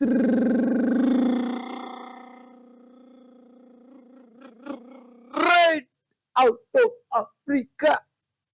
Right out of Africa.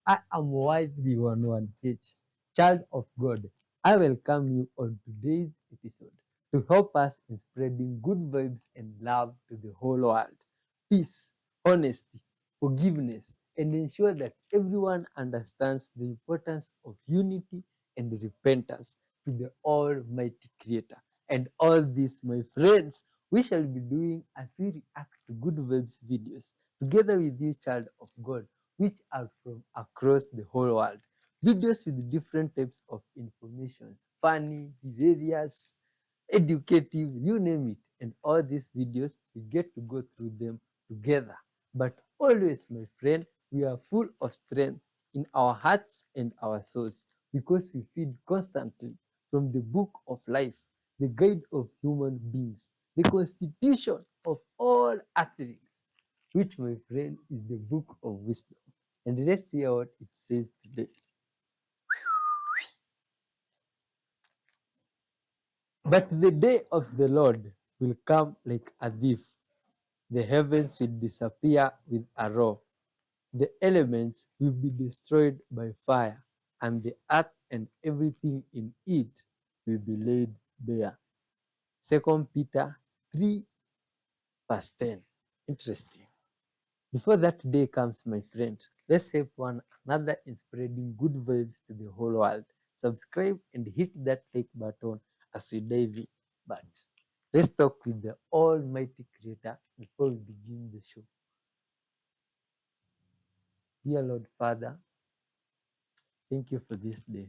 I am Y311H, child of God. I welcome you on today's episode to help us in spreading good vibes and love to the whole world. Peace, honesty, forgiveness, and ensure that everyone understands the importance of unity and repentance to the Almighty Creator. And all this, my friends, we shall be doing as we react to good vibes videos together with you, child of God, which are from across the whole world. Videos with different types of informations, funny, hilarious, educative, you name it. And all these videos, we get to go through them together. But always, my friend, we are full of strength in our hearts and our souls because we feed constantly from the book of life, the guide of human beings, the constitution of all earthlings, which, my friend, is the book of wisdom. And let's see what it says today. But the day of the Lord will come like a thief. The heavens will disappear with a roar. The elements will be destroyed by fire, and the earth and everything in it will be laid bare. 2 Peter 3, verse 10. Interesting. Before that day comes, my friend, let's help one another in spreading good vibes to the whole world. Subscribe and hit that like button as we dive in. But let's talk with the Almighty Creator before we begin the show. Dear Lord Father, thank you for this day.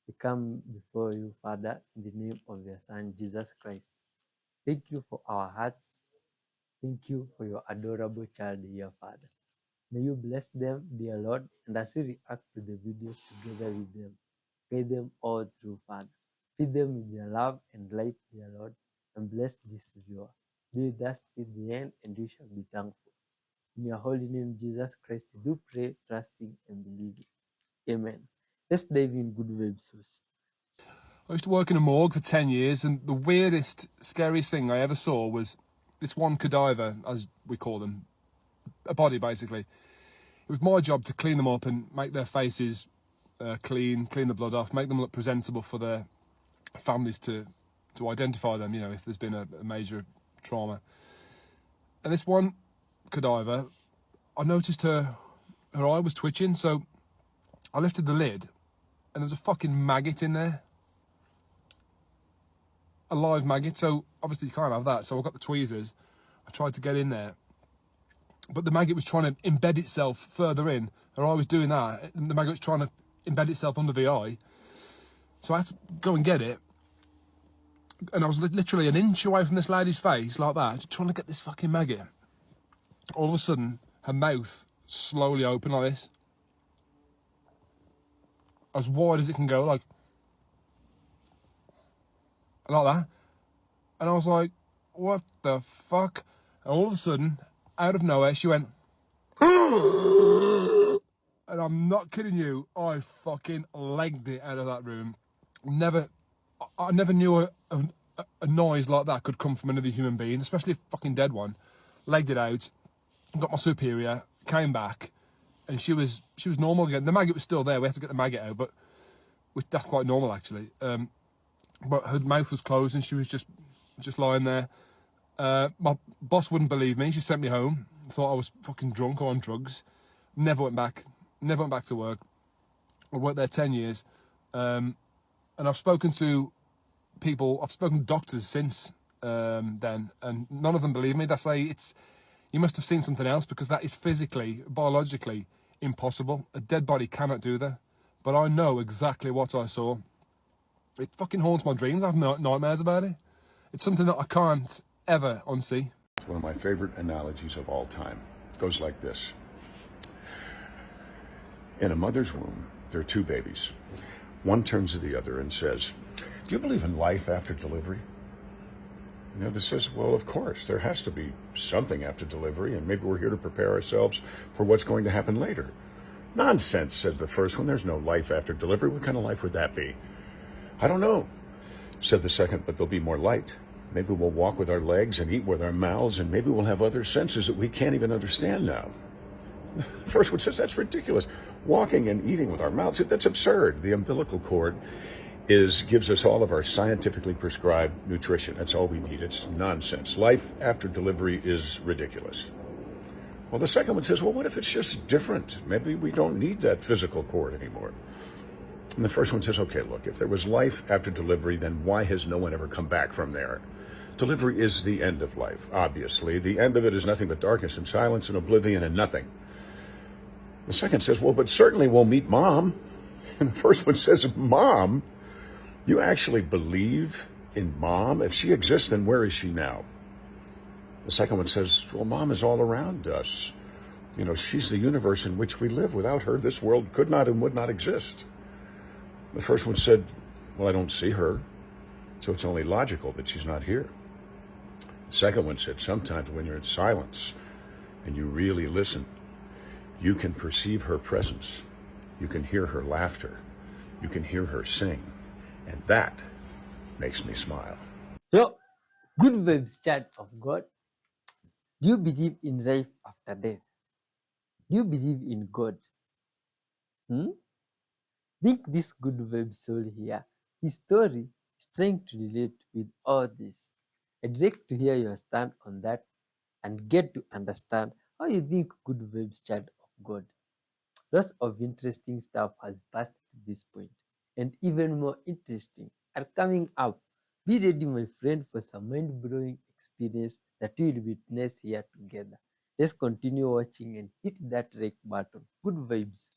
We come before you, Father, in the name of your Son, Jesus Christ. Thank you for our hearts. Thank you for your adorable child, dear Father. May you bless them, dear Lord, and as we react to the videos together with them, guide them all through, Father. Feed them with your love and light, dear Lord, and bless this viewer. Be with us till the end, and we shall be thankful. In your holy name, Jesus Christ, we do pray, trusting and believing. Amen. Let's dive in good vibes. I used to work in a morgue for 10 years, and the weirdest, scariest thing I ever saw was this one cadaver, as we call them, a body basically. It was my job to clean them up and make their faces clean the blood off, make them look presentable for their families to identify them, you know, if there's been a major trauma. And this one cadaver, I noticed her eye was twitching, so I lifted the lid and there was a fucking maggot in there. A live maggot, so obviously you can't have that. So I got the tweezers, I tried to get in there, but the maggot was trying to embed itself further in. Her eye was doing that, and the maggot was trying to embed itself under the eye. So I had to go and get it, and I was literally an inch away from this lady's face, like that, trying to get this fucking maggot. All of a sudden, her mouth slowly opened like this, as wide as it can go, like that. And I was like, what the fuck? And all of a sudden, out of nowhere, she went, and I'm not kidding you, I fucking legged it out of that room. I never knew a noise like that could come from another human being, especially a fucking dead one. Legged it out, got my superior, came back, and she was normal again. The maggot was still there. We had to get the maggot out, but that's quite normal actually. But her mouth was closed and she was just lying there. My boss wouldn't believe me. She sent me home. Thought I was fucking drunk or on drugs. Never went back to work. I worked there 10 years. And I've spoken to people, I've spoken to doctors since then, and none of them believe me. They say you must have seen something else, because that is physically, biologically impossible. A dead body cannot do that. But I know exactly what I saw. It fucking haunts my dreams. I have nightmares about it. It's something that I can't ever unsee. One of my favorite analogies of all time. It goes like this. In a mother's womb, there are two babies. One turns to the other and says, "Do you believe in life after delivery?" And the other says, "Well, of course. There has to be something after delivery, and maybe we're here to prepare ourselves for what's going to happen later." "Nonsense," said the first one. "There's no life after delivery. What kind of life would that be?" "I don't know. Said the second, but they'll be more light. Maybe we'll walk with our legs and eat with our mouths, and maybe we'll have other senses that we can't even understand now. The first one says that's ridiculous. Walking and eating with our mouths, that's absurd. The umbilical cord gives us all of our scientifically prescribed nutrition. That's all we need. It's nonsense. Life after delivery is ridiculous. Well, the second one says, well, what if it's just different? Maybe we don't need that physical cord anymore. And the first one says, okay, look, if there was life after delivery, then why has no one ever come back from there? Delivery is the end of life, obviously. The end of it is nothing but darkness and silence and oblivion and nothing. The second says, well, but certainly we'll meet Mom. And the first one says, Mom? You actually believe in Mom? If she exists, then where is she now? The second one says, well, Mom is all around us. You know, she's the universe in which we live. Without her, this world could not and would not exist. The first one said, well, I don't see her, so it's only logical that she's not here. The second one said, sometimes when you're in silence and you really listen, you can perceive her presence. You can hear her laughter. You can hear her sing. And that makes me smile. So, good vibes, child of God. Do you believe in life after death? Do you believe in God? Think this good vibe soul here. His story is trying to relate with all this. I'd like to hear your stand on that and get to understand how you think good vibes, child of God. Lots of interesting stuff has passed to this point, and even more interesting are coming up. Be ready, my friend, for some mind-blowing experience that we will witness here together. Let's continue watching and hit that like button. Good vibes.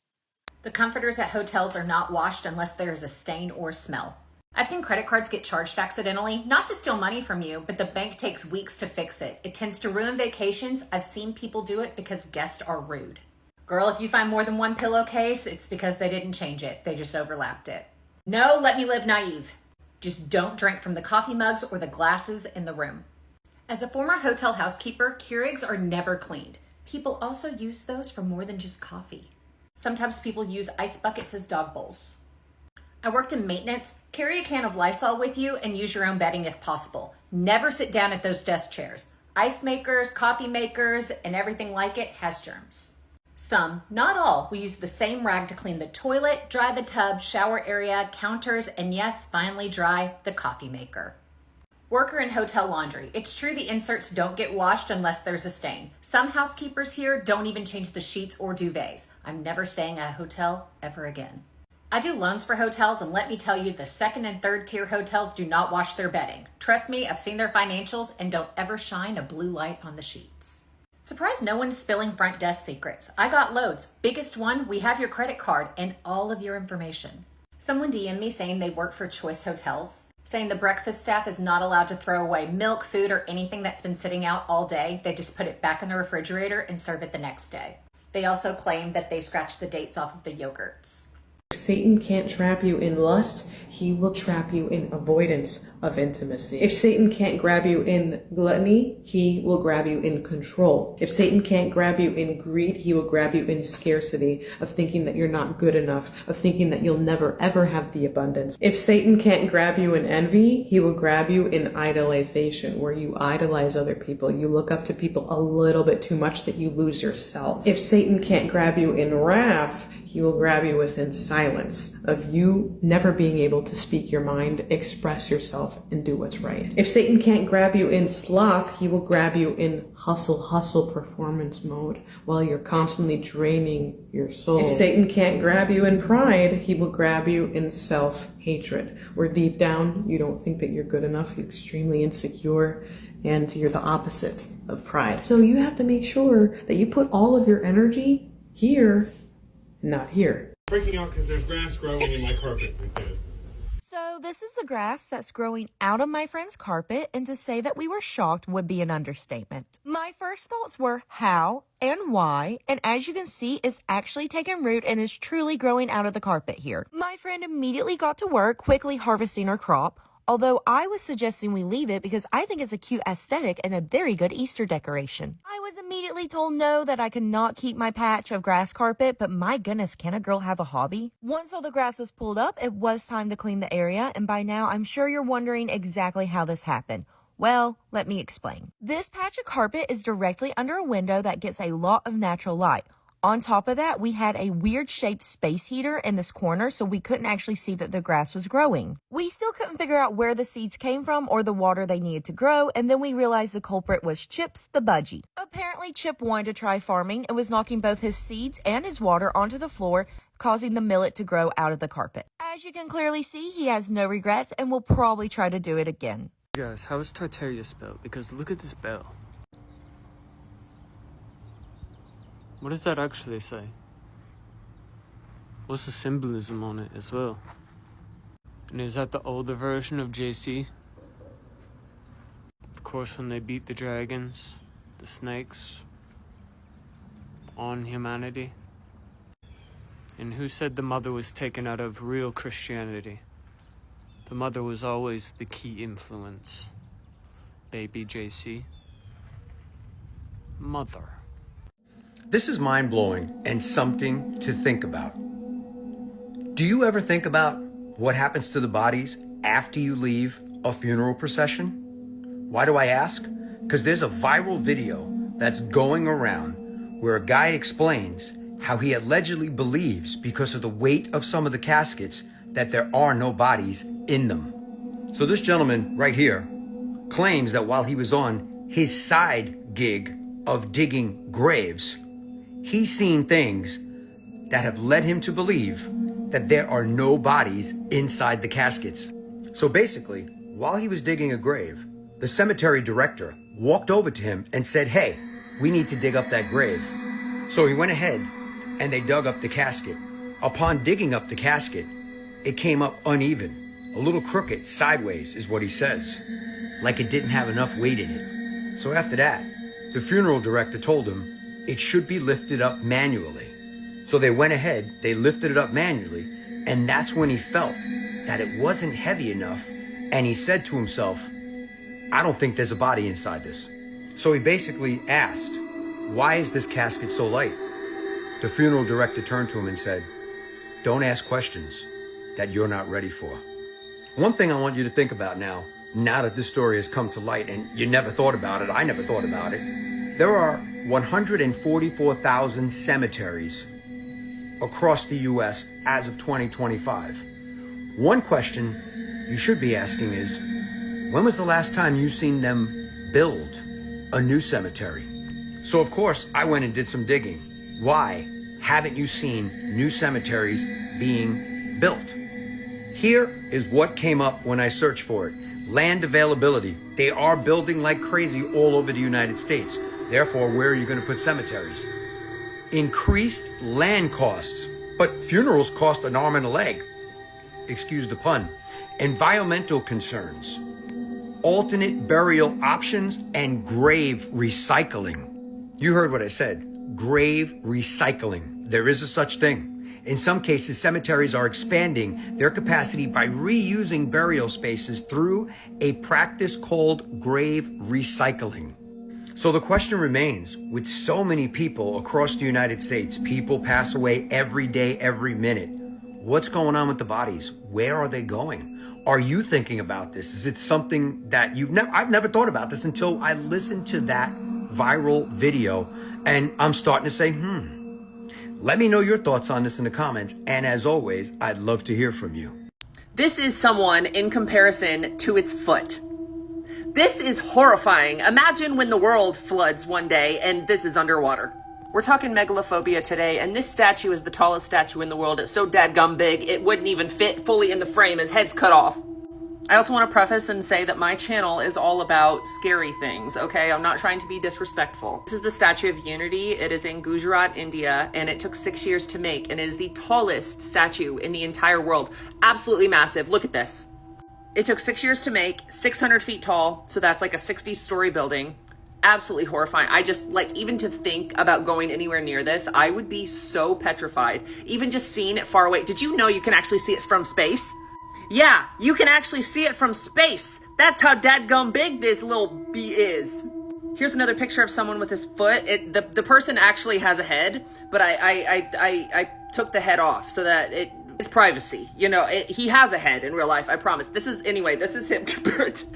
The comforters at hotels are not washed unless there is a stain or smell. I've seen credit cards get charged accidentally, not to steal money from you, but the bank takes weeks to fix it. It tends to ruin vacations. I've seen people do it because guests are rude. Girl, if you find more than one pillowcase, it's because they didn't change it. They just overlapped it. No, let me live naive. Just don't drink from the coffee mugs or the glasses in the room. As a former hotel housekeeper, Keurigs are never cleaned. People also use those for more than just coffee. Sometimes people use ice buckets as dog bowls. I worked in maintenance. Carry a can of Lysol with you and use your own bedding if possible. Never sit down at those desk chairs. Ice makers, coffee makers, and everything like it has germs. Some, not all, will use the same rag to clean the toilet, dry the tub, shower area, counters, and yes, finally dry the coffee maker. Worker in hotel laundry. It's true the inserts don't get washed unless there's a stain. Some housekeepers here don't even change the sheets or duvets. I'm never staying at a hotel ever again. I do loans for hotels, and let me tell you, the second and third tier hotels do not wash their bedding. Trust me, I've seen their financials and don't ever shine a blue light on the sheets. Surprised no one's spilling front desk secrets. I got loads. Biggest one, we have your credit card and all of your information. Someone DM'd me saying they work for Choice Hotels, saying the breakfast staff is not allowed to throw away milk, food, or anything that's been sitting out all day. They just put it back in the refrigerator and serve it the next day. They also claim that they scratch the dates off of the yogurts. Satan can't trap you in lust, he will trap you in avoidance of intimacy. If Satan can't grab you in gluttony, he will grab you in control. If Satan can't grab you in greed, he will grab you in scarcity, of thinking that you're not good enough, of thinking that you'll never ever have the abundance. If Satan can't grab you in envy, he will grab you in idolization, where you idolize other people. You look up to people a little bit too much that you lose yourself. If Satan can't grab you in wrath, he will grab you within silence, of you never being able to speak your mind, express yourself, and do what's right. If Satan can't grab you in sloth, he will grab you in hustle performance mode, while you're constantly draining your soul. If Satan can't grab you in pride, he will grab you in self-hatred, where deep down you don't think that you're good enough, you're extremely insecure, and you're the opposite of pride. So you have to make sure that you put all of your energy here, not here. Freaking out because there's grass growing in my carpet. So this is the grass that's growing out of my friend's carpet, and to say that we were shocked would be an understatement. My first thoughts were how and why, and as you can see, it's actually taken root and is truly growing out of the carpet here. My friend immediately got to work quickly harvesting her crop. Although I was suggesting we leave it because I think it's a cute aesthetic and a very good Easter decoration. I was immediately told no, that I could not keep my patch of grass carpet, but my goodness, can a girl have a hobby? Once all the grass was pulled up, it was time to clean the area, and by now I'm sure you're wondering exactly how this happened. Well, let me explain. This patch of carpet is directly under a window that gets a lot of natural light. On top of that, we had a weird shaped space heater in this corner, so we couldn't actually see that the grass was growing. We still couldn't figure out where the seeds came from or the water they needed to grow, and then we realized the culprit was Chips the budgie. Apparently, Chip wanted to try farming and was knocking both his seeds and his water onto the floor, causing the millet to grow out of the carpet. As you can clearly see, he has no regrets and will probably try to do it again. Guys, how is Tartaria spelled? Because look at this bell. What does that actually say? What's the symbolism on it as well? And is that the older version of JC? Of course, when they beat the dragons, the snakes, on humanity. And who said the mother was taken out of real Christianity? The mother was always the key influence. Baby JC. Mother. This is mind-blowing and something to think about. Do you ever think about what happens to the bodies after you leave a funeral procession? Why do I ask? Because there's a viral video that's going around where a guy explains how he allegedly believes, because of the weight of some of the caskets, that there are no bodies in them. So this gentleman right here claims that while he was on his side gig of digging graves, he's seen things that have led him to believe that there are no bodies inside the caskets. So basically, while he was digging a grave, the cemetery director walked over to him and said, "Hey, we need to dig up that grave." So he went ahead and they dug up the casket. Upon digging up the casket, it came up uneven, a little crooked, sideways is what he says, like it didn't have enough weight in it. So after that, the funeral director told him it should be lifted up manually. So they went ahead, they lifted it up manually, and that's when he felt that it wasn't heavy enough, and he said to himself, "I don't think there's a body inside this." So he basically asked, "Why is this casket so light?" The funeral director turned to him and said, "Don't ask questions that you're not ready for." One thing I want you to think about now that this story has come to light, and you never thought about it, I never thought about it, there are 144,000 cemeteries across the U.S. as of 2025. One question you should be asking is, when was the last time you seen them build a new cemetery? So of course, I went and did some digging. Why haven't you seen new cemeteries being built? Here is what came up when I searched for it. Land availability. They are building like crazy all over the United States. Therefore, where are you going to put cemeteries? Increased land costs, but funerals cost an arm and a leg. Excuse the pun. Environmental concerns, alternate burial options, and grave recycling. You heard what I said, grave recycling. There is a such thing. In some cases, cemeteries are expanding their capacity by reusing burial spaces through a practice called grave recycling. So the question remains, with so many people across the United States, people pass away every day, every minute. What's going on with the bodies? Where are they going? Are you thinking about this? Is it something that I've never thought about this until I listened to that viral video, and I'm starting to say, Let me know your thoughts on this in the comments, and as always, I'd love to hear from you. This is someone in comparison to its foot. This is horrifying. Imagine when the world floods one day and this is underwater. We're talking megalophobia today, and this statue is the tallest statue in the world. It's so dadgum big, it wouldn't even fit fully in the frame. His head's cut off. I also want to preface and say that my channel is all about scary things, okay? I'm not trying to be disrespectful. This is the Statue of Unity. It is in Gujarat, India, and it took 6 years to make, and it is the tallest statue in the entire world. Absolutely massive. Look at this. It took 6 years to make, 600 feet tall, so that's like a 60-story building. Absolutely horrifying. I just, even to think about going anywhere near this, I would be so petrified. Even just seeing it far away. Did you know you can actually see it from space? Yeah, you can actually see it from space. That's how dadgum big this little bee is. Here's another picture of someone with his foot. The person actually has a head, but I took the head off so that it is privacy. You know, he has a head in real life, I promise. This is him compared to...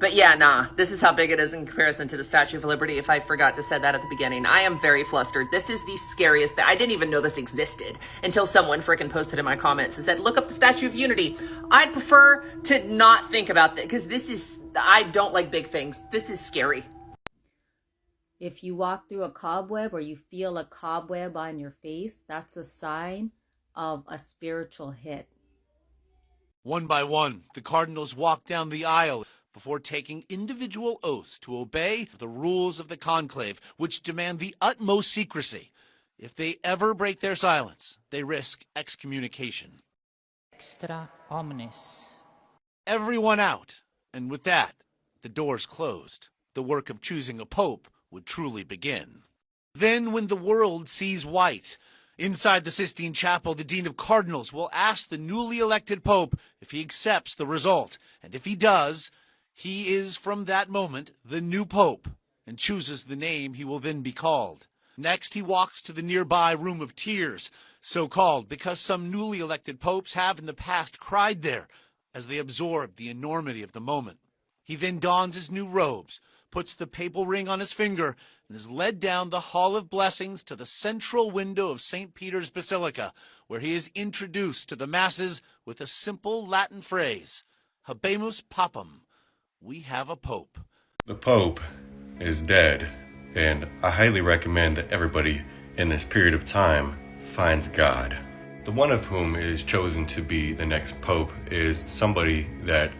But yeah, nah, this is how big it is in comparison to the Statue of Liberty, if I forgot to say that at the beginning. I am very flustered. This is the scariest thing. I didn't even know this existed until someone freaking posted in my comments and said, look up the Statue of Unity. I'd prefer to not think about that, because I don't like big things. This is scary. If you walk through a cobweb or you feel a cobweb on your face, that's a sign of a spiritual hit. One by one, the cardinals walk down the aisle before taking individual oaths to obey the rules of the conclave, which demand the utmost secrecy. If they ever break their silence, they risk excommunication. Extra omnes. Everyone out, and with that, the doors closed. The work of choosing a pope would truly begin. Then, when the world sees white, inside the Sistine Chapel, the Dean of Cardinals will ask the newly elected pope if he accepts the result, and if he does, he is from that moment the new pope and chooses the name he will then be called. Next, he walks to the nearby Room of Tears, so called because some newly elected popes have in the past cried there as they absorbed the enormity of the moment. He then dons his new robes, puts the papal ring on his finger, and is led down the Hall of Blessings to the central window of St. Peter's Basilica, where he is introduced to the masses with a simple Latin phrase, Habemus Papam, we have a pope. The Pope is dead, and I highly recommend that everybody in this period of time finds God. The one of whom is chosen to be the next Pope is somebody that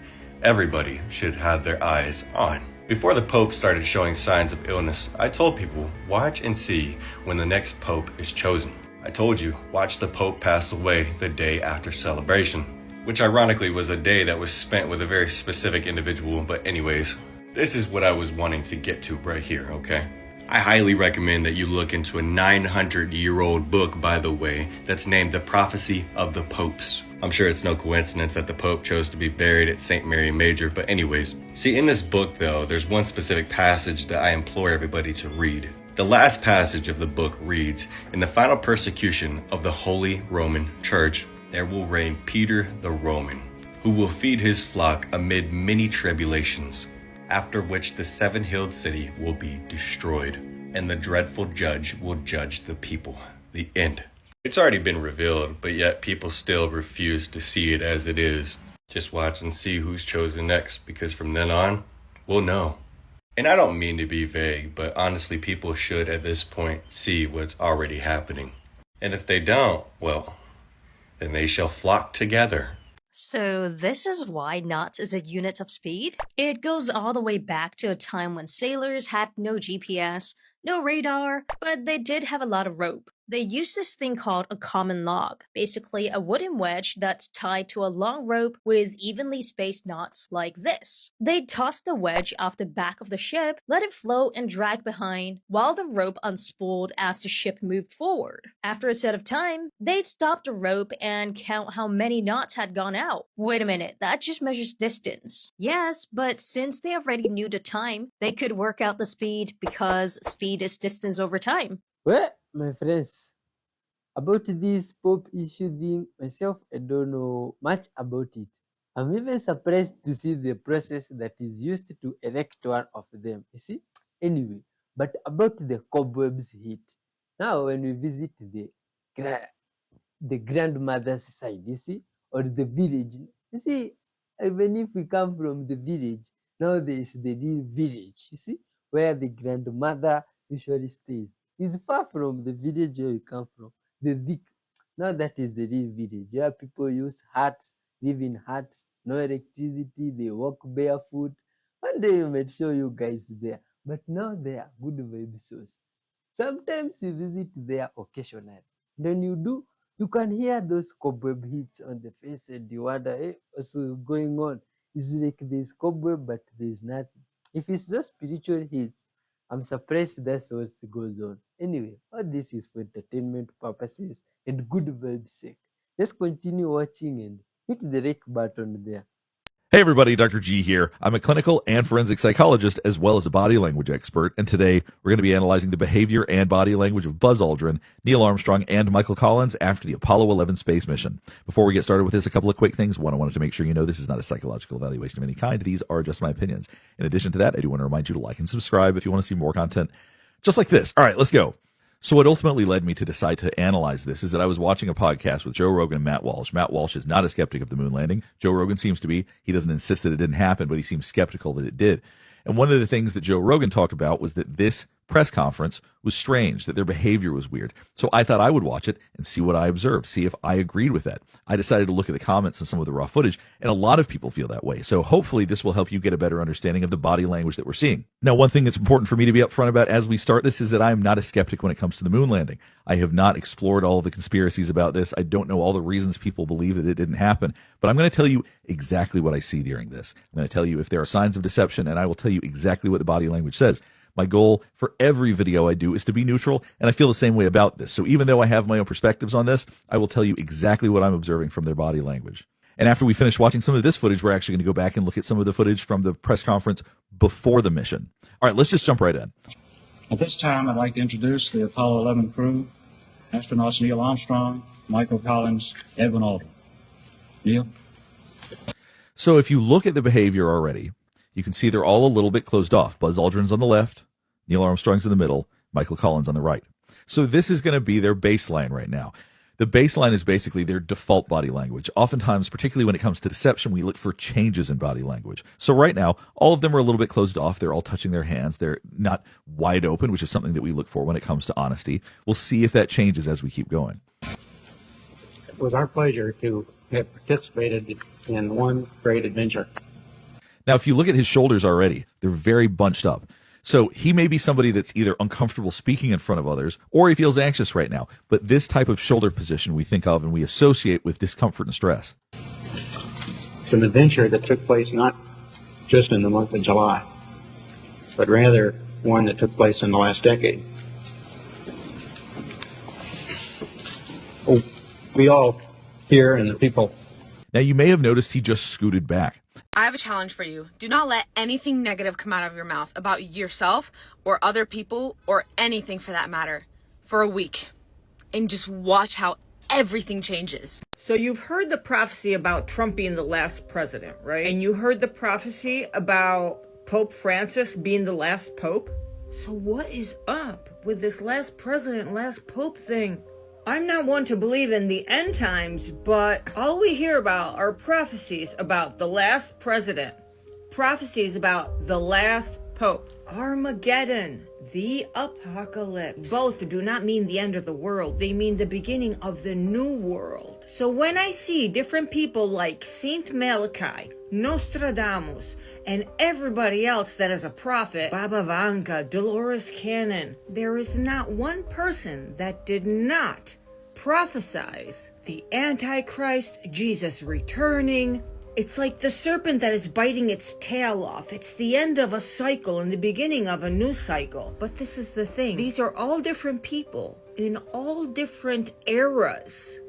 everybody should have their eyes on. Before the Pope started showing signs of illness, I told people, watch and see when the next Pope is chosen. I told you, watch the Pope pass away the day after celebration, which ironically was a day that was spent with a very specific individual, but anyways, this is what I was wanting to get to right here, okay? I highly recommend that you look into a 900-year-old book, by the way, that's named The Prophecy of the Popes. I'm sure it's no coincidence that the Pope chose to be buried at St. Mary Major, but anyways. See, in this book, though, there's one specific passage that I implore everybody to read. The last passage of the book reads, in the final persecution of the Holy Roman Church, there will reign Peter the Roman, who will feed his flock amid many tribulations, after which the seven-hilled city will be destroyed, and the dreadful judge will judge the people. The end. It's already been revealed, but yet people still refuse to see it as it is. Just watch and see who's chosen next, because from then on, we'll know. And I don't mean to be vague, but honestly, people should at this point see what's already happening. And if they don't, well, then they shall flock together. So this is why knots is a unit of speed? It goes all the way back to a time when sailors had no GPS, no radar, but they did have a lot of rope. They used this thing called a common log, basically a wooden wedge that's tied to a long rope with evenly spaced knots like this. They'd toss the wedge off the back of the ship, let it float and drag behind, while the rope unspooled as the ship moved forward. After a set of time, they'd stop the rope and count how many knots had gone out. Wait a minute, that just measures distance. Yes, but since they already knew the time, they could work out the speed because speed is distance over time. Well, my friends, about this Pope issue thing, myself, I don't know much about it. I'm even surprised to see the process that is used to elect one of them. You see? Anyway, but about the cobwebs hit. Now, when we visit the grandmother's side, you see, or the village, you see, even if we come from the village, now there is the real village, you see, where the grandmother usually stays. It's far from the village where you come from. The big, now that is the real village where people use huts, live in huts, no electricity, they walk barefoot. One day we might show you guys there, but now they are good vibe source. Sometimes we visit there occasionally. Then you do, you can hear those cobweb hits on the face and you wonder, hey, what's going on? It's like there's cobweb, but there's nothing. If it's just spiritual hits, I'm surprised that's what goes on. Anyway, all this is for entertainment purposes and good vibes sake. Let's continue watching and hit the rec button there. Hey everybody, Dr. G here. I'm a clinical and forensic psychologist as well as a body language expert, and today we're going to be analyzing the behavior and body language of Buzz Aldrin, Neil Armstrong, and Michael Collins after the Apollo 11 space mission. Before we get started with this, a couple of quick things. One, I wanted to make sure you know this is not a psychological evaluation of any kind. These are just my opinions. In addition to that, I do want to remind you to like and subscribe if you want to see more content just like this. All right, let's go. So what ultimately led me to decide to analyze this is that I was watching a podcast with Joe Rogan and Matt Walsh. Matt Walsh is not a skeptic of the moon landing. Joe Rogan seems to be. He doesn't insist that it didn't happen, but he seems skeptical that it did. And one of the things that Joe Rogan talked about was that this press conference was strange, that their behavior was weird. So I thought I would watch it and see what I observed, see if I agreed with that. I decided to look at the comments and some of the raw footage, and a lot of people feel that way. So hopefully this will help you get a better understanding of the body language that we're seeing. Now, one thing that's important for me to be upfront about as we start this is that I am not a skeptic when it comes to the moon landing. I have not explored all of the conspiracies about this. I don't know all the reasons people believe that it didn't happen, but I'm going to tell you exactly what I see during this. I'm going to tell you if there are signs of deception, and I will tell you exactly what the body language says. My goal for every video I do is to be neutral, and I feel the same way about this. So even though I have my own perspectives on this, I will tell you exactly what I'm observing from their body language. And after we finish watching some of this footage, we're actually going to go back and look at some of the footage from the press conference before the mission. All right, let's just jump right in. At this time, I'd like to introduce the Apollo 11 crew, astronauts Neil Armstrong, Michael Collins, Edwin Aldrin. Neil? So if you look at the behavior already, you can see they're all a little bit closed off. Buzz Aldrin's on the left, Neil Armstrong's in the middle, Michael Collins on the right. So this is going to be their baseline right now. The baseline is basically their default body language. Oftentimes, particularly when it comes to deception, we look for changes in body language. So right now, all of them are a little bit closed off. They're all touching their hands. They're not wide open, which is something that we look for when it comes to honesty. We'll see if that changes as we keep going. It was our pleasure to have participated in one great adventure. Now, if you look at his shoulders already, they're very bunched up. So he may be somebody that's either uncomfortable speaking in front of others or he feels anxious right now. But this type of shoulder position we think of and we associate with discomfort and stress. It's an adventure that took place not just in the month of July, but rather one that took place in the last decade. Oh, we all here and the people. Now, you may have noticed he just scooted back. I have a challenge for you. Do not let anything negative come out of your mouth about yourself or other people or anything for that matter for a week. And just watch how everything changes. So you've heard the prophecy about Trump being the last president, right? And you heard the prophecy about Pope Francis being the last pope? So what is up with this last president, last pope thing? I'm not one to believe in the end times, but all we hear about are prophecies about the last president, prophecies about the last pope, Armageddon, the apocalypse. Both do not mean the end of the world. They mean the beginning of the new world. So when I see different people like Saint Malachi, Nostradamus, and everybody else that is a prophet, Baba Vanga, Dolores Cannon, there is not one person that did not prophesize the Antichrist, Jesus returning. It's like the serpent that is biting its tail off. It's the end of a cycle and the beginning of a new cycle. But this is the thing. These are all different people in all different eras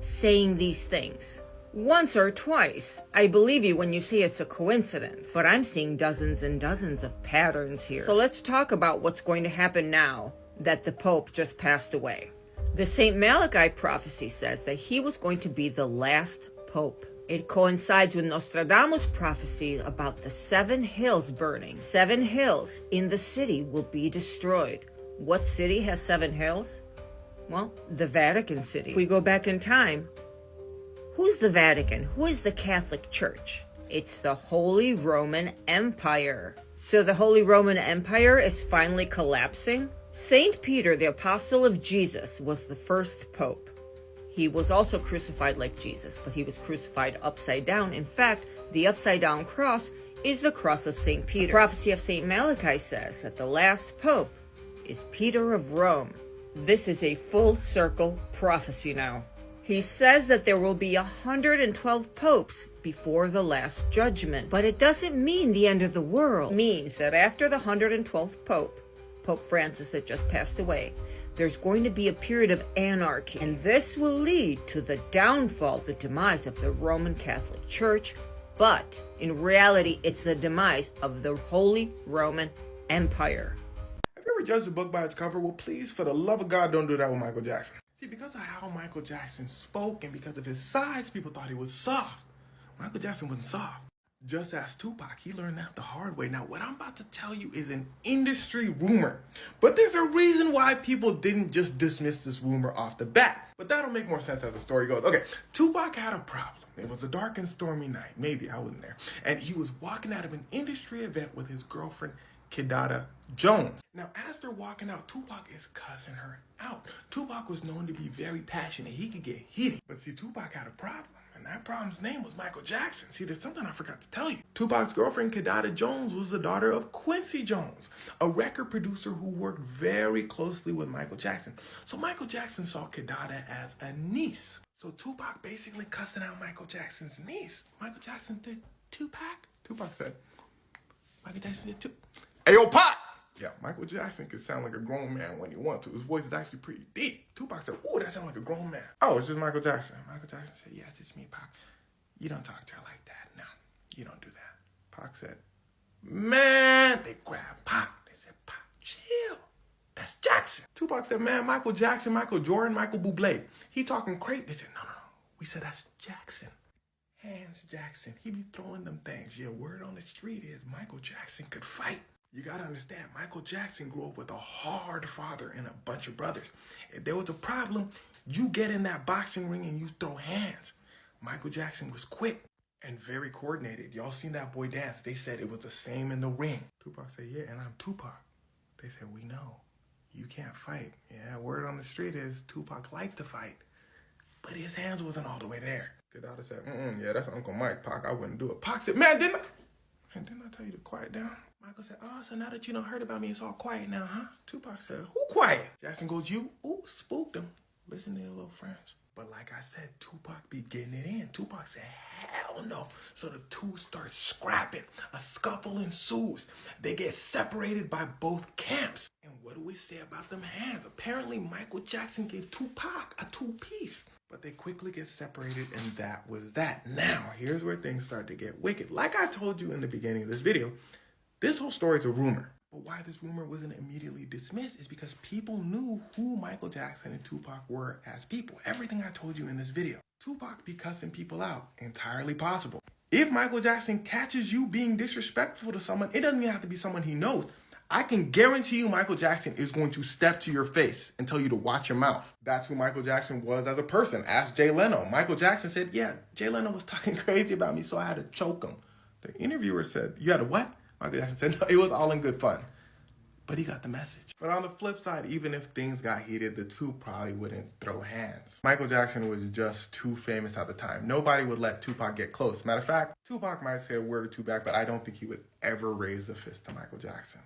saying these things. Once or twice, I believe you when you say it's a coincidence, but I'm seeing dozens and dozens of patterns here. So let's talk about what's going to happen now that the Pope just passed away. The St. Malachi prophecy says that he was going to be the last Pope. It coincides with Nostradamus' prophecy about the 7 hills burning. 7 hills in the city will be destroyed. What city has 7 hills? Well, the Vatican City. If we go back in time, who's the Vatican? Who is the Catholic Church? It's the Holy Roman Empire. So the Holy Roman Empire is finally collapsing? Saint Peter, the apostle of Jesus, was the first pope. He was also crucified like Jesus, but he was crucified upside down. In fact, the upside down cross is the cross of Saint Peter. The prophecy of Saint Malachi says that the last pope is Peter of Rome. This is a full circle prophecy now. He says that there will be 112 popes before the last judgment. But it doesn't mean the end of the world. It means that after the 112th pope, Pope Francis that just passed away, there's going to be a period of anarchy, and this will lead to the downfall, the demise of the Roman Catholic Church, but in reality, it's the demise of the Holy Roman Empire. Have you ever judged a book by its cover? Well, please, for the love of God, don't do that with Michael Jackson. See, because of how Michael Jackson spoke and because of his size, people thought he was soft. Michael Jackson wasn't soft. Just as Tupac, he learned that the hard way. Now, what I'm about to tell you is an industry rumor. But there's a reason why people didn't just dismiss this rumor off the bat. But that'll make more sense as the story goes. Okay, Tupac had a problem. It was a dark and stormy night. Maybe, I wasn't there. And he was walking out of an industry event with his girlfriend, Kidada Jones. Now, as they're walking out, Tupac is cussing her out. Tupac was known to be very passionate. He could get heated. But see, Tupac had a problem. And that problem's name was Michael Jackson. See, there's something I forgot to tell you. Tupac's girlfriend, Kidada Jones, was the daughter of Quincy Jones, a record producer who worked very closely with Michael Jackson. So Michael Jackson saw Kidada as a niece. So Tupac basically cussing out Michael Jackson's niece. Michael Jackson did Tupac? Tupac said, Michael Jackson did too. Hey, yo, Pac! Yeah, Michael Jackson could sound like a grown man when he wants to. His voice is actually pretty deep. Tupac said, ooh, that sounds like a grown man. Oh, it's just Michael Jackson. Michael Jackson said, yeah, it's just me, Pac. You don't talk to her like that. No, you don't do that. Pac said, man, they grabbed Pac. They said, Pac, chill. That's Jackson. Tupac said, man, Michael Jackson, Michael Jordan, Michael Bublé. He talking crazy. They said, no. We said, that's Jackson. Hands Jackson. He be throwing them things. Yeah, word on the street is Michael Jackson could fight. You gotta understand, Michael Jackson grew up with a hard father and a bunch of brothers. If there was a problem, you get in that boxing ring and you throw hands. Michael Jackson was quick and very coordinated. Y'all seen that boy dance. They said it was the same in the ring. Tupac said, yeah, and I'm Tupac. They said, we know. You can't fight. Yeah, word on the street is Tupac liked to fight, but his hands wasn't all the way there. Kidada said, yeah, that's Uncle Mike, Pac. I wouldn't do it. Pac said, man, didn't I tell you to quiet down? Michael said, oh, so now that you done heard about me, it's all quiet now, huh? Tupac said, who quiet? Jackson goes, you? Ooh, spooked him. Listen to your little friends. But like I said, Tupac be getting it in. Tupac said, hell no. So the two start scrapping. A scuffle ensues. They get separated by both camps. And what do we say about them hands? Apparently, Michael Jackson gave Tupac a two-piece. But they quickly get separated, and that was that. Now, here's where things start to get wicked. Like I told you in the beginning of this video, this whole story is a rumor. But why this rumor wasn't immediately dismissed is because people knew who Michael Jackson and Tupac were as people. Everything I told you in this video. Tupac be cussing people out. Entirely possible. If Michael Jackson catches you being disrespectful to someone, it doesn't even have to be someone he knows. I can guarantee you Michael Jackson is going to step to your face and tell you to watch your mouth. That's who Michael Jackson was as a person. Ask Jay Leno. Michael Jackson said, yeah, Jay Leno was talking crazy about me, so I had to choke him. The interviewer said, you had to what? Michael Jackson said, no, it was all in good fun. But he got the message. But on the flip side, even if things got heated, the two probably wouldn't throw hands. Michael Jackson was just too famous at the time. Nobody would let Tupac get close. Matter of fact, Tupac might say a word or two back, but I don't think he would ever raise a fist to Michael Jackson.